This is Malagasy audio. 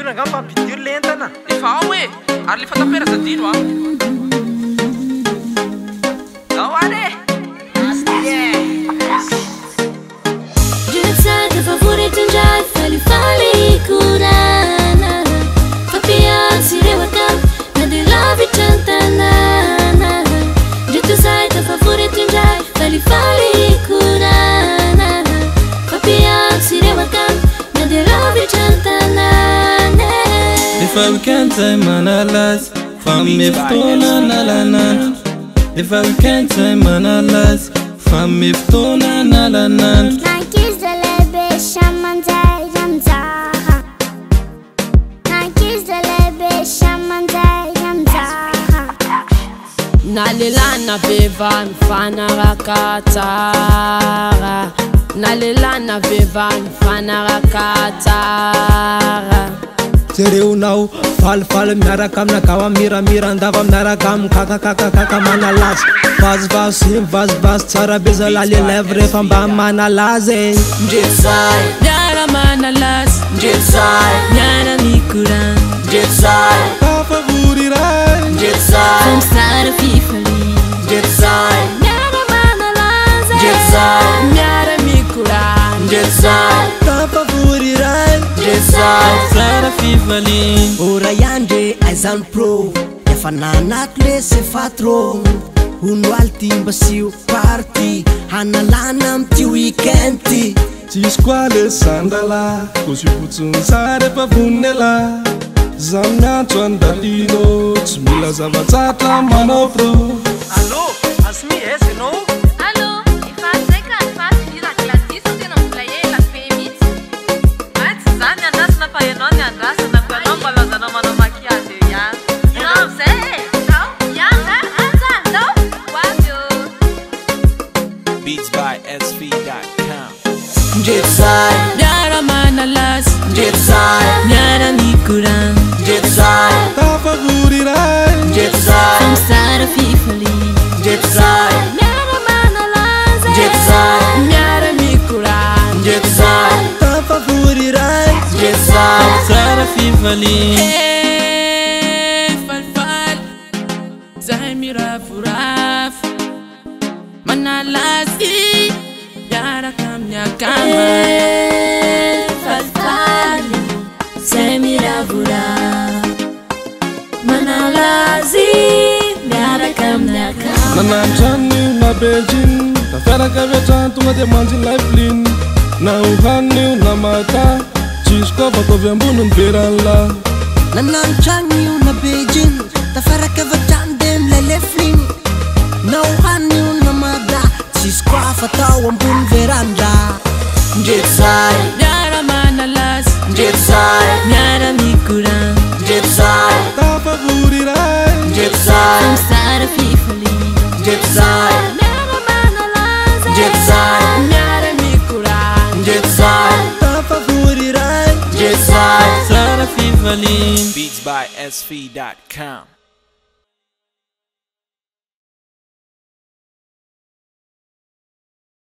Pidirina ngamba pidir lentana. Efa ao e, ary lefa tapera zadino ah. Ao are. Giudizzate favorito in già fali curana. Fa piazzi rewakam na de lavi chantanana. Giudizzate favorito in già fali curana. Fa piazzi rewakam na de lavi chantanana. If I can't say manalas, from Miftona nalanan. If I can't say manalas, from Miftona nalanan. Nankis de lebe shamanzai ramzaha. Nankis de lebe shamanzai ramzaha. Nalelana veva mfana rakatara. Nalelana veva mfana rakatara. Sereu fal miaraka amina kawa mira andava miaraka am kaka manalas. Vaz tsara beza lali lèvre refa mba manalazy. Ndretsay Miara manalas, Ndretsay miara mikuran, Ndretsay Tafavoriray Ndretsay famsara fifali. Ndretsay Miara manalas, Ndretsay miara mikuran, Ndretsay Tafavoriray Ndretsay Sara fivalin. Ora yandre aizany pro efa nanato le sefatro. Uno alti mbasio party hanalana amty weekendy. Tsisy koa le sandala kozy fotsiny sara efa vonela. Zaho miantso andalino tsy mila zava-tsatra manao pro. Allô, Asmi, esse não? Allô, ifazeka nifaziliraka ladiso tena mbola ela be mihitsy. Maitsy zany andrasana fa ianao ny andrasana ko ianao mba lazanao manao maquillage eo ihany. Ianao zay e, zao, ihany aza, zao, hoavy eo. Beats by SV.com. Ndretsay miara manalas, Ndretsay miara mikuran, Ndretsay Tafavoriray Ndretsay famsara fifali. Ndretsay Miara manalas, Ndretsay miara mikuran, Ndretsay Tafavoriray Ndretsay Sara fivalin. falfal, zahay mirafuraf, manalazi, miara kamnyakama. Falfal, zahay mirafuraf, manalazy miaraka aminakama. Nanantrano na Beijing tafiaraka aviatrano tonga dia manjy lifeline. Na ohanio na maka tsisy koa vakovy ambony ny veran'la. Nanantragno io na Beijing tafaraka avatrano de mileleflin. Na ohanio na mada tsisy koa fatao ambony veranda. Ndretsay Miara manalas, Ndretsay miara mikuran, Ndretsay Tafavoriray Ndretsay famsara fifali. Ndretsay Miara manalas, Ndretsay miara mikuran, Ndretsay Tafavoriray Ndretsay Sara fivalin. Beats by SV.com.